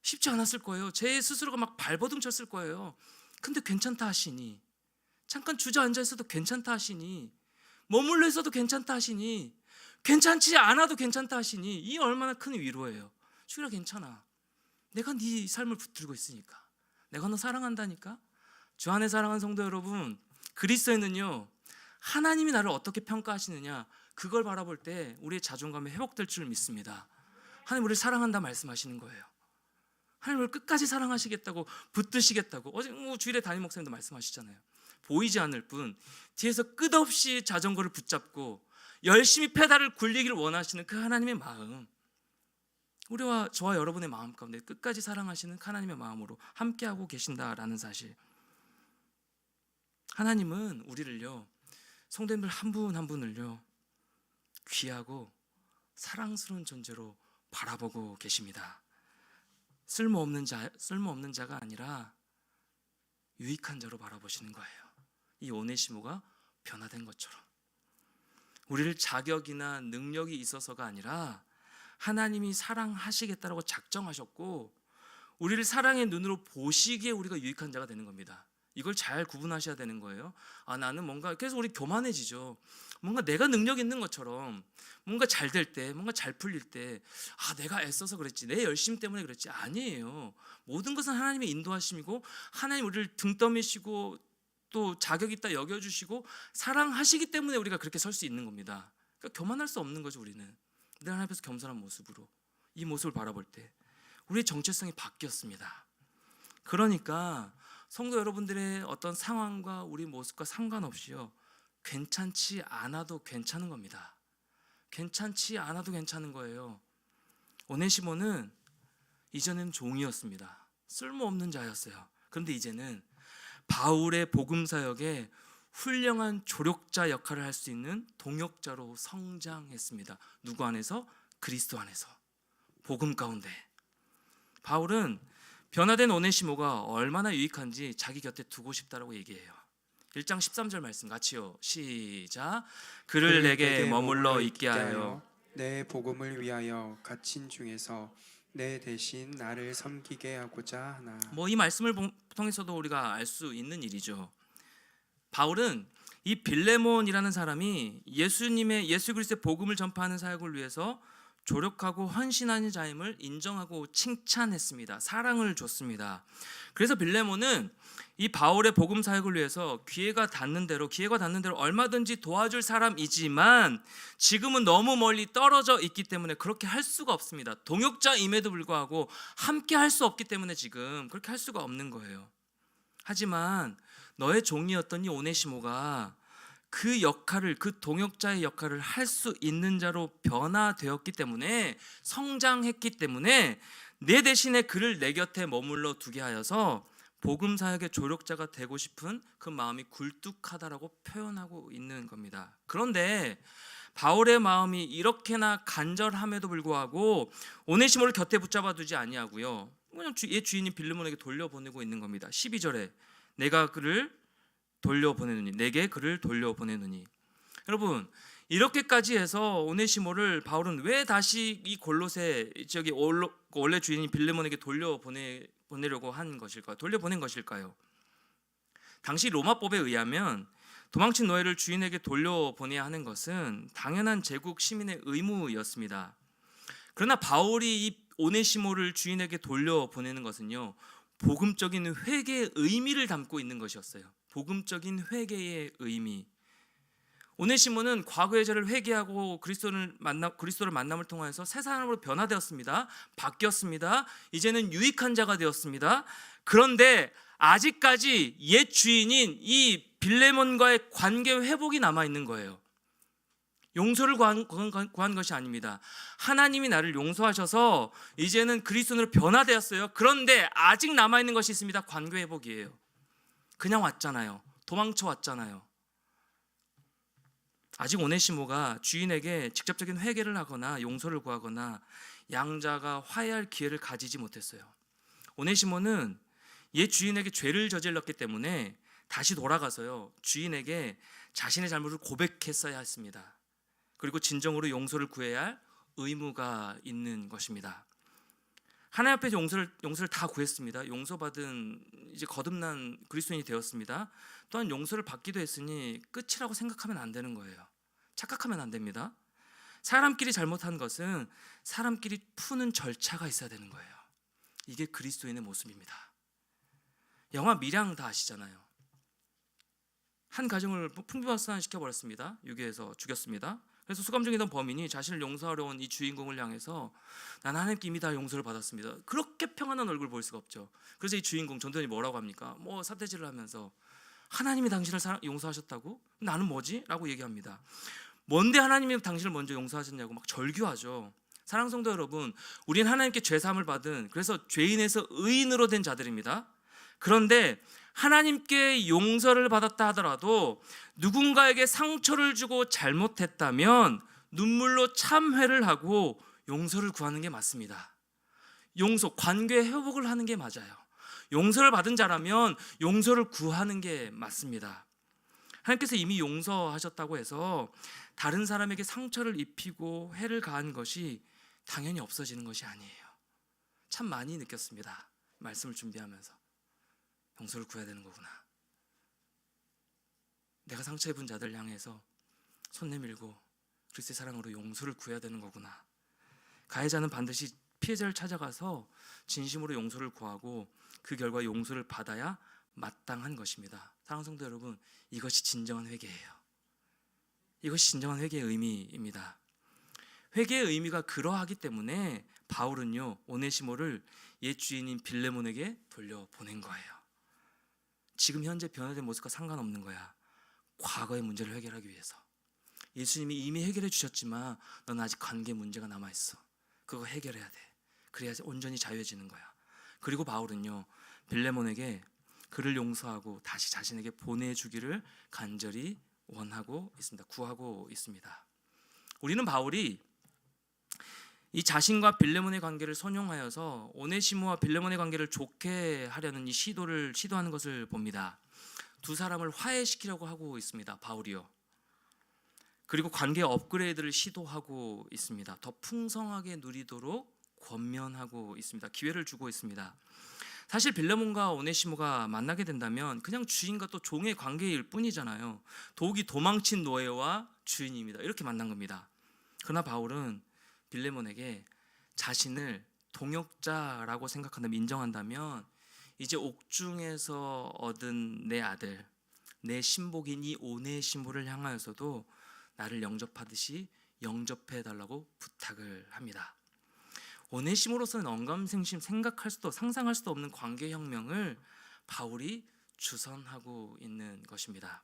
Speaker 1: 쉽지 않았을 거예요. 제 스스로가 막 발버둥 쳤을 거예요. 근데 괜찮다 하시니, 잠깐 주저앉아 있어도 괜찮다 하시니, 머물러 있어도 괜찮다 하시니, 괜찮지 않아도 괜찮다 하시니, 이 얼마나 큰 위로예요. 주일아 괜찮아. 내가 네 삶을 붙들고 있으니까. 내가 너 사랑한다니까. 주 안에 사랑하는 성도 여러분, 그리스도인은요 하나님이 나를 어떻게 평가하시느냐 그걸 바라볼 때 우리의 자존감이 회복될 줄 믿습니다. 하나님 우리를 사랑한다 말씀하시는 거예요. 하나님 우리를 끝까지 사랑하시겠다고 붙드시겠다고 어제 뭐 주일에 담임 목사님도 말씀하시잖아요. 보이지 않을 뿐 뒤에서 끝없이 자전거를 붙잡고 열심히 페달을 굴리기를 원하시는 그 하나님의 마음, 우리와 저와 여러분의 마음 가운데 끝까지 사랑하시는 하나님의 마음으로 함께하고 계신다라는 사실. 하나님은 우리를요 성도님들 한 분 한 분을요 귀하고 사랑스러운 존재로 바라보고 계십니다. 쓸모없는 자가 아니라 유익한 자로 바라보시는 거예요. 이 오네시모가 변화된 것처럼 우리를 자격이나 능력이 있어서가 아니라 하나님이 사랑하시겠다라고 작정하셨고 우리를 사랑의 눈으로 보시기에 우리가 유익한 자가 되는 겁니다. 이걸 잘 구분하셔야 되는 거예요. 나는 뭔가 그래서 우리 교만해지죠. 뭔가 내가 능력 있는 것처럼 뭔가 잘 될 때, 뭔가 잘 풀릴 때 내가 애써서 그랬지, 내 열심 때문에 그랬지. 아니에요. 모든 것은 하나님의 인도하심이고 하나님 우리를 등 떠미시고 또 자격 있다 여겨주시고 사랑하시기 때문에 우리가 그렇게 설 수 있는 겁니다. 그러니까 교만할 수 없는 거죠. 우리는 늘 하나님 앞에서 겸손한 모습으로 이 모습을 바라볼 때 우리의 정체성이 바뀌었습니다. 그러니까 성도 여러분들의 어떤 상황과 우리 모습과 상관없이요 괜찮지 않아도 괜찮은 겁니다. 괜찮지 않아도 괜찮은 거예요. 오네시모는 이전에는 종이었습니다. 쓸모없는 자였어요. 그런데 이제는 바울의 복음 사역에 훌륭한 조력자 역할을 할 수 있는 동역자로 성장했습니다. 누구 안에서? 그리스도 안에서. 복음 가운데. 바울은 변화된 오네시모가 얼마나 유익한지 자기 곁에 두고 싶다라고 얘기해요. 1장 13절 말씀 같이요. 시작. 그를 내게 머물러 있게 하여
Speaker 2: 내 복음을 위하여 갇힌 중에서 내 대신 나를 섬기게 하고자 하나.
Speaker 1: 이 말씀을 통해서도 우리가 알 수 있는 일이죠. 바울은 이 빌레몬이라는 사람이 예수 그리스도의 복음을 전파하는 사역을 위해서 조력하고 헌신하는 자임을 인정하고 칭찬했습니다. 사랑을 줬습니다. 그래서 빌레몬은 이 바울의 복음 사역을 위해서 기회가 닿는 대로 얼마든지 도와줄 사람이지만 지금은 너무 멀리 떨어져 있기 때문에 그렇게 할 수가 없습니다. 동역자임에도 불구하고 함께 할 수 없기 때문에 지금 그렇게 할 수가 없는 거예요. 하지만 너의 종이었던 이 오네시모가 그 역할을, 그 동역자의 역할을 할 수 있는 자로 변화되었기 때문에, 성장했기 때문에 내 대신에 그를 내 곁에 머물러 두게 하여서 복음 사역의 조력자가 되고 싶은 그 마음이 굴뚝하다라고 표현하고 있는 겁니다. 그런데 바울의 마음이 이렇게나 간절함에도 불구하고 오네시모를 곁에 붙잡아 두지 아니하고요, 그냥 옛 주인인 빌레몬에게 돌려보내고 있는 겁니다. 12절에 내가 그를 돌려보내느니, 내게 그를 돌려보내느니. 여러분, 이렇게까지 해서 오네시모를 바울은 왜 다시 이 골로새 원래 주인인 빌레몬에게 돌려보내려고 한 것일까요? 돌려보낸 것일까요? 당시 로마법에 의하면 도망친 노예를 주인에게 돌려보내야 하는 것은 당연한 제국 시민의 의무였습니다. 그러나 바울이 이 오네시모를 주인에게 돌려보내는 것은요, 복음적인 회개의 의미를 담고 있는 것이었어요. 복음적인 회개의 의미. 오네시모는 과거의 죄를 회개하고 그리스도를 만남을 통하여서 새 사람으로 변화되었습니다. 바뀌었습니다. 이제는 유익한 자가 되었습니다. 그런데 아직까지 옛 주인인 이 빌레몬과의 관계 회복이 남아 있는 거예요. 용서를 구한 것이 아닙니다. 하나님이 나를 용서하셔서 이제는 그리스도로 변화되었어요. 그런데 아직 남아 있는 것이 있습니다. 관계 회복이에요. 그냥 왔잖아요. 도망쳐 왔잖아요. 아직 오네시모가 주인에게 직접적인 회개를 하거나 용서를 구하거나 양자가 화해할 기회를 가지지 못했어요. 오네시모는 옛 주인에게 죄를 저질렀기 때문에 다시 돌아가서요, 주인에게 자신의 잘못을 고백했어야 했습니다. 그리고 진정으로 용서를 구해야 할 의무가 있는 것입니다. 하나님 앞에서 용서를 다 구했습니다. 용서받은 이제 거듭난 그리스도인이 되었습니다. 또한 용서를 받기도 했으니 끝이라고 생각하면 안 되는 거예요. 착각하면 안 됩니다. 사람끼리 잘못한 것은 사람끼리 푸는 절차가 있어야 되는 거예요. 이게 그리스도인의 모습입니다. 영화 밀양 다 아시잖아요. 한 가정을 풍비박산시켜버렸습니다. 유괴해서 죽였습니다. 그래서 수감 중이던 범인이 자신을 용서하려 온 이 주인공을 향해서 난 하나님께 이미 다 용서를 받았습니다. 그렇게 평안한 얼굴을 볼 수가 없죠. 그래서 이 주인공 전도연이 뭐라고 합니까? 삿대질을 하면서 하나님이 당신을 용서하셨다고? 나는 뭐지? 라고 얘기합니다. 뭔데 하나님이 당신을 먼저 용서하셨냐고 막 절규하죠. 사랑하는 성도 여러분, 우린 하나님께 죄사함을 받은, 그래서 죄인에서 의인으로 된 자들입니다. 그런데 하나님께 용서를 받았다 하더라도 누군가에게 상처를 주고 잘못했다면 눈물로 참회를 하고 용서를 구하는 게 맞습니다. 관계 회복을 하는 게 맞아요. 용서를 받은 자라면 용서를 구하는 게 맞습니다. 하나님께서 이미 용서하셨다고 해서 다른 사람에게 상처를 입히고 해를 가한 것이 당연히 없어지는 것이 아니에요. 참 많이 느꼈습니다. 말씀을 준비하면서. 용서를 구해야 되는 거구나. 내가 상처 입은 자들 향해서 손 내밀고 그리스도의 사랑으로 용서를 구해야 되는 거구나. 가해자는 반드시 피해자를 찾아가서 진심으로 용서를 구하고 그 결과 용서를 받아야 마땅한 것입니다. 사랑하는 성도 여러분, 이것이 진정한 회개예요. 이것이 진정한 회개의 의미입니다. 회개의 의미가 그러하기 때문에 바울은요, 오네시모를 옛 주인인 빌레몬에게 돌려보낸 거예요. 지금 현재 변화된 모습과 상관없는 거야. 과거의 문제를 해결하기 위해서. 예수님이 이미 해결해 주셨지만 넌 아직 관계 문제가 남아있어. 그거 해결해야 돼. 그래야 온전히 자유해지는 거야. 그리고 바울은요, 빌레몬에게 그를 용서하고 다시 자신에게 보내주기를 간절히 원하고 있습니다. 구하고 있습니다. 우리는 바울이 이 자신과 빌레몬의 관계를 선용하여서 오네시모와 빌레몬의 관계를 좋게 하려는 이 시도하는 것을 봅니다. 두 사람을 화해시키려고 하고 있습니다. 바울이요. 그리고 관계 업그레이드를 시도하고 있습니다. 더 풍성하게 누리도록 권면하고 있습니다. 기회를 주고 있습니다. 사실 빌레몬과 오네시모가 만나게 된다면 그냥 주인과 또 종의 관계일 뿐이잖아요. 독이 도망친 노예와 주인입니다. 이렇게 만난 겁니다. 그러나 바울은 빌레몬에게 자신을 동역자라고 생각한다면, 인정한다면 이제 옥중에서 얻은 내 아들, 내 신복인 이 오네시모를 향하여서도 나를 영접하듯이 영접해달라고 부탁을 합니다. 오네시모로서는 언감생심, 상상할 수도 없는 관계혁명을 바울이 주선하고 있는 것입니다.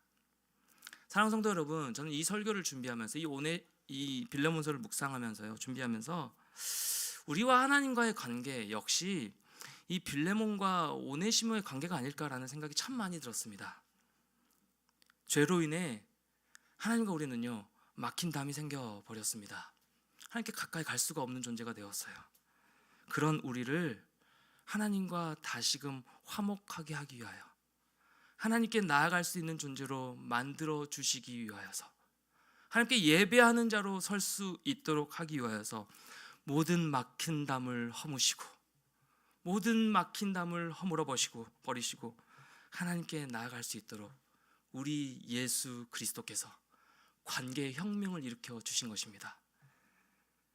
Speaker 1: 사랑하는 성도 여러분, 저는 이 설교를 준비하면서 이 빌레몬서를 묵상하면서요, 준비하면서 우리와 하나님과의 관계 역시 이 빌레몬과 오네시모의 관계가 아닐까라는 생각이 참 많이 들었습니다. 죄로 인해 하나님과 우리는요, 막힌 담이 생겨버렸습니다. 하나님께 가까이 갈 수가 없는 존재가 되었어요. 그런 우리를 하나님과 다시금 화목하게 하기 위하여, 하나님께 나아갈 수 있는 존재로 만들어 주시기 위하여서, 하나님께 예배하는 자로 설 수 있도록 하기 위하여서 모든 막힌 담을 허무시고 모든 막힌 담을 허물어 버리시고 하나님께 나아갈 수 있도록 우리 예수 그리스도께서 관계의 혁명을 일으켜 주신 것입니다.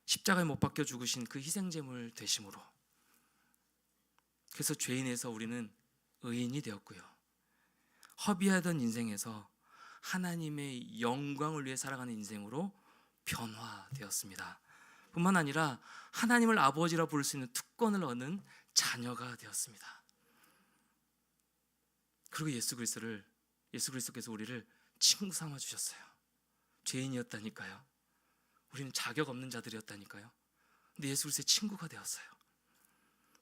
Speaker 1: 십자가에 못 박혀 죽으신 그 희생제물 되심으로, 그래서 죄인에서 우리는 의인이 되었고요, 허비하던 인생에서 하나님의 영광을 위해 살아가는 인생으로 변화되었습니다. 뿐만 아니라 하나님을 아버지라 부를 수 있는 특권을 얻는 자녀가 되었습니다. 그리고 예수 그리스도께서 우리를 친구 삼아 주셨어요. 죄인이었다니까요. 우리는 자격 없는 자들이었다니까요. 근데 예수 그리스도의 친구가 되었어요.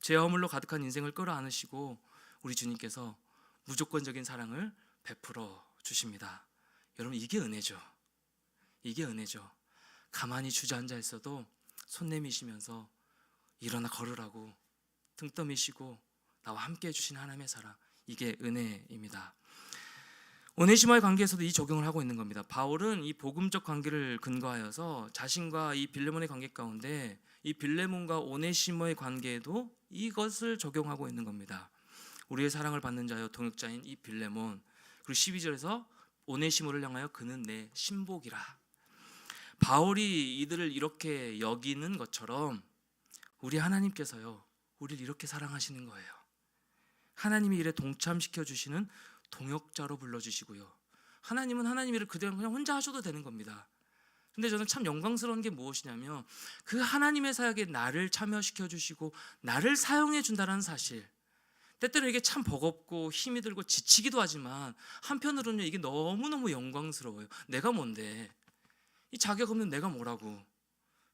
Speaker 1: 죄 허물로 가득한 인생을 끌어안으시고 우리 주님께서 무조건적인 사랑을 베풀어 주십니다. 여러분, 이게 은혜죠. 이게 은혜죠. 가만히 주저앉아 있어도 손 내미시면서 일어나 걸으라고 등 떠미시고 나와 함께 해주신 하나님의 사랑, 이게 은혜입니다. 오네시모의 관계에서도 이 적용을 하고 있는 겁니다. 바울은 이 복음적 관계를 근거하여서 자신과 이 빌레몬의 관계 가운데 이 빌레몬과 오네시모의 관계에도 이것을 적용하고 있는 겁니다. 우리의 사랑을 받는 자여 동역자인 이 빌레몬, 그리고 12절에서 오네시모를 향하여 그는 내 신복이라. 바울이 이들을 이렇게 여기는 것처럼 우리 하나님께서요, 우리를 이렇게 사랑하시는 거예요. 하나님이 일에 동참시켜 주시는 동역자로 불러주시고요, 하나님은 하나님 일을 그대로 그냥 혼자 하셔도 되는 겁니다. 근데 저는 참 영광스러운 게 무엇이냐면 그 하나님의 사역에 나를 참여시켜 주시고 나를 사용해 준다는 사실, 때때로 이게 참 버겁고 힘이 들고 지치기도 하지만 한편으로는 이게 너무너무 영광스러워요. 내가 뭔데, 이 자격 없는 내가 뭐라고,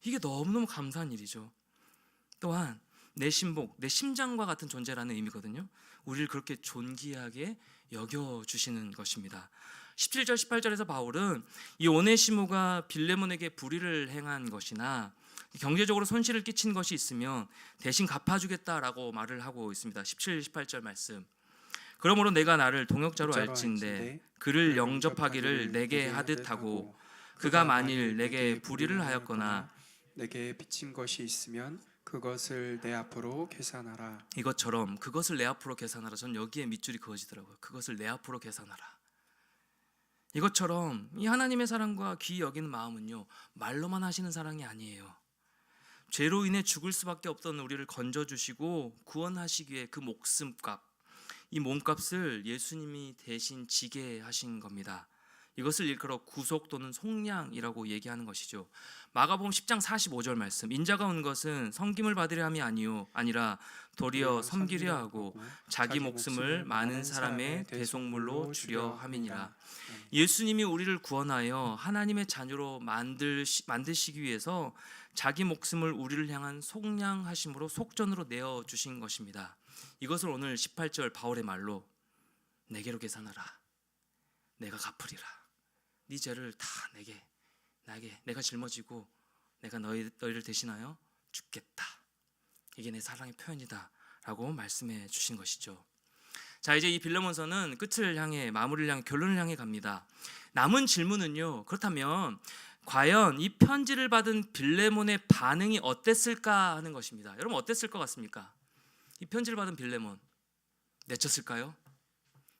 Speaker 1: 이게 너무너무 감사한 일이죠. 또한 내 신복, 내 심장과 같은 존재라는 의미거든요. 우리를 그렇게 존귀하게 여겨주시는 것입니다. 17절 18절에서 바울은 이 오네시모가 빌레몬에게 불의를 행한 것이나 경제적으로 손실을 끼친 것이 있으면 대신 갚아주겠다라고 말을 하고 있습니다. 17, 18절 말씀. 그러므로 내가 나를 동역자로 알진대 그를 영접하기를 내게 하듯 하고 그가 만일 내게 불의를 하였거나
Speaker 2: 내게 빚진 것이 있으면 그것을 내 앞으로 계산하라.
Speaker 1: 이것처럼 그것을 내 앞으로 계산하라. 전 여기에 밑줄이 그어지더라고요. 그것을 내 앞으로 계산하라. 이것처럼 이 하나님의 사랑과 귀히 여기는 마음은요, 말로만 하시는 사랑이 아니에요. 죄로 인해 죽을 수밖에 없던 우리를 건져주시고 구원하시기 위해 그 목숨값, 이 몸값을 예수님이 대신 지게 하신 겁니다. 이것을 일컬어 구속 또는 속량이라고 얘기하는 것이죠. 마가복음 10장 45절 말씀. 인자가 온 것은 섬김을 받으려 함이 아니라 도리어 섬기려 하고 자기 목숨을 많은 사람의 대속물로 주려 함이니라. 예수님이 우리를 구원하여 하나님의 자녀로 만드시기 위해서 자기 목숨을 우리를 향한 속량하심으로 속전으로 내어 주신 것입니다. 이것을 오늘 18절 바울의 말로 내게로 계산하라. 내가 갚으리라. 네 죄를 다 나에게 내가 짊어지고 내가 너희를 대신하여 죽겠다. 이게 내 사랑의 표현이다 라고 말씀해 주신 것이죠. 자, 이제 이 빌레몬서는 끝을 향해, 마무리를 향해, 결론을 향해 갑니다. 남은 질문은요, 그렇다면 과연 이 편지를 받은 빌레몬의 반응이 어땠을까 하는 것입니다. 여러분, 어땠을 것 같습니까? 이 편지를 받은 빌레몬 내쳤을까요?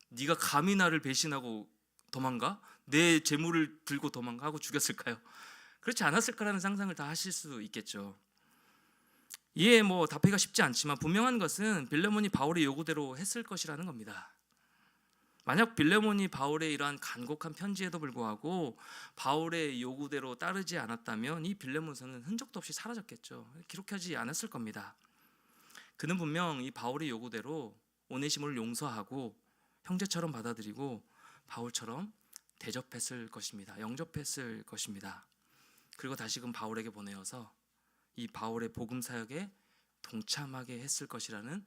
Speaker 1: 네가 감히 나를 배신하고 도망가? 내 재물을 들고 도망가고 죽였을까요? 그렇지 않았을 거라는 상상을 다 하실 수 있겠죠. 이에 답하기가 쉽지 않지만 분명한 것은 빌레몬이 바울의 요구대로 했을 것이라는 겁니다. 만약 빌레몬이 바울의 이러한 간곡한 편지에도 불구하고 바울의 요구대로 따르지 않았다면 이 빌레몬서는 흔적도 없이 사라졌겠죠. 기록하지 않았을 겁니다. 그는 분명 이 바울의 요구대로 오네시모를 용서하고 형제처럼 받아들이고 바울처럼 대접했을 것입니다. 영접했을 것입니다. 그리고 다시금 바울에게 보내어서 이 바울의 복음 사역에 동참하게 했을 것이라는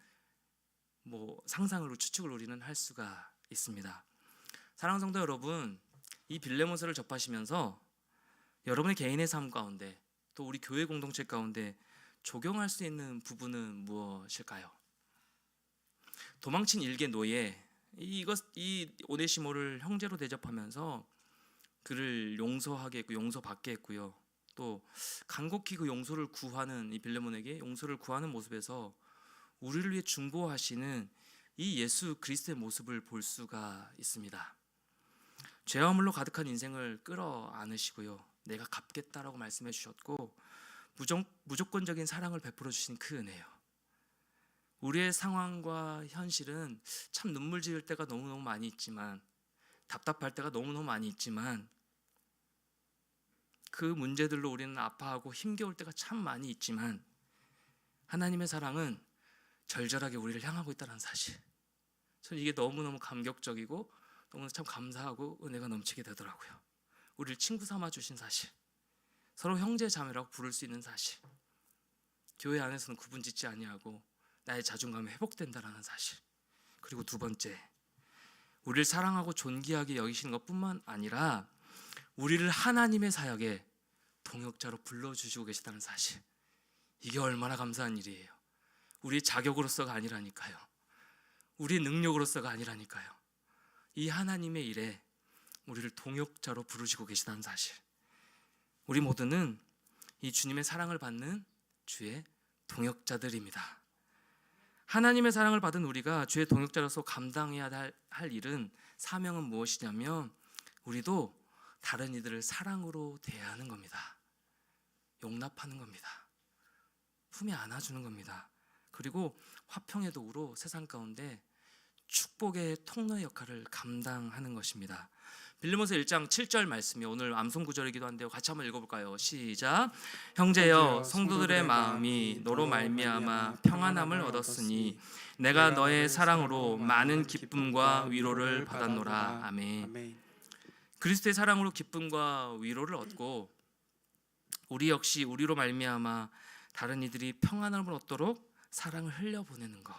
Speaker 1: 상상으로 추측을 우리는 할 수가 있습니다. 사랑하는 성도 여러분, 이 빌레몬서를 접하시면서 여러분의 개인의 삶 가운데 또 우리 교회 공동체 가운데 적용할 수 있는 부분은 무엇일까요? 도망친 일개 노예 이 오네시모를 형제로 대접하면서 그를 용서하게 했고 용서받게 했고요. 또 간곡히 그 용서를 구하는 이 빌레몬에게 용서를 구하는 모습에서 우리를 위해 중보하시는 이 예수 그리스도의 모습을 볼 수가 있습니다. 죄와 물로 가득한 인생을 끌어안으시고요. 내가 갚겠다라고 말씀해 주셨고 무조건적인 사랑을 베풀어 주신 그 은혜요. 우리의 상황과 현실은 참 눈물 지을 때가 너무너무 많이 있지만 답답할 때가 너무너무 많이 있지만 그 문제들로 우리는 아파하고 힘겨울 때가 참 많이 있지만 하나님의 사랑은 절절하게 우리를 향하고 있다는 사실, 저는 이게 너무너무 감격적이고 너무 참 감사하고 은혜가 넘치게 되더라고요. 우리를 친구 삼아 주신 사실, 서로 형제 자매라고 부를 수 있는 사실, 교회 안에서는 구분 짓지 아니하고 나의 자존감이 회복된다라는 사실, 그리고 두 번째, 우리를 사랑하고 존귀하게 여기시는 것뿐만 아니라 우리를 하나님의 사역에 동역자로 불러주시고 계시다는 사실, 이게 얼마나 감사한 일이에요. 우리의 자격으로서가 아니라니까요. 우리의 능력으로서가 아니라니까요. 이 하나님의 일에 우리를 동역자로 부르시고 계시다는 사실, 우리 모두는 이 주님의 사랑을 받는 주의 동역자들입니다. 하나님의 사랑을 받은 우리가 주의 동역자로서 감당해야 할 일은, 사명은 무엇이냐면 우리도 다른 이들을 사랑으로 대하는 겁니다. 용납하는 겁니다. 품에 안아주는 겁니다. 그리고 화평의 도구로 세상 가운데 축복의 통로의 역할을 감당하는 것입니다. 빌레몬서 1장 7절 말씀이 오늘 암송 구절이기도 한데요. 같이 한번 읽어볼까요? 시작. 형제여, 성도들의 마음이 너로 말미암아 평안함을 얻었으니 내가 너의 사랑으로 많은 기쁨과 위로를 받았노라. 아멘. 그리스도의 사랑으로 기쁨과 위로를 얻고 우리 역시 우리로 말미암아 다른 이들이 평안함을 얻도록 사랑을 흘려보내는 것.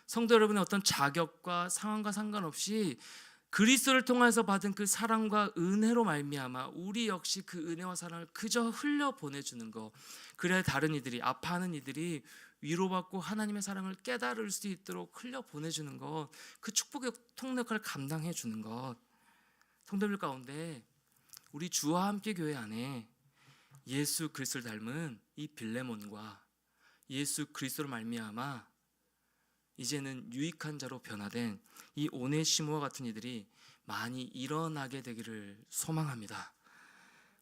Speaker 1: 성도 여러분의 어떤 자격과 상황과 상관없이 그리스도를 통해서 받은 그 사랑과 은혜로 말미암아 우리 역시 그 은혜와 사랑을 그저 흘려보내주는 것. 그래야 다른 이들이, 아파하는 이들이 위로받고 하나님의 사랑을 깨달을 수 있도록 흘려보내주는 것, 그 축복의 통로 역할을 감당해 주는 것. 성도들 가운데 우리 주와 함께 교회 안에 예수 그리스도를 닮은 이 빌레몬과 예수 그리스도로 말미암아 이제는 유익한 자로 변화된 이 오네시모와 같은 이들이 많이 일어나게 되기를 소망합니다.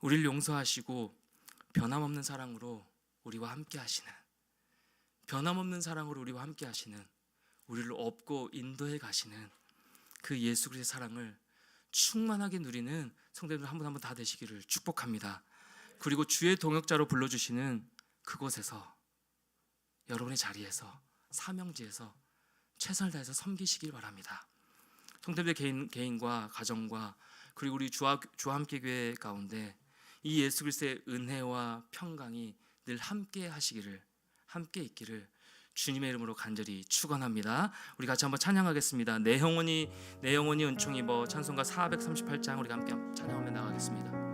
Speaker 1: 우리를 용서하시고 변함없는 사랑으로 우리와 함께 하시는, 변함없는 사랑으로 우리와 함께 하시는, 우리를 업고 인도해 가시는 그 예수 그리스도의 사랑을 충만하게 누리는 성도님들 한 분 한 분 다 되시기를 축복합니다. 그리고 주의 동역자로 불러주시는 그곳에서, 여러분의 자리에서, 사명지에서 최선을 다해서 섬기시길 바랍니다. 성도님들 개인과 가정과 그리고 우리 주와 함께 교회 가운데 이 예수 그리스도의 은혜와 평강이 늘 함께 하시기를, 함께 있기를 주님의 이름으로 간절히 축원합니다. 우리 같이 한번 찬양하겠습니다. 내 영혼이 은총 입어, 찬송가 438장 우리 함께 찬양하며 나가겠습니다.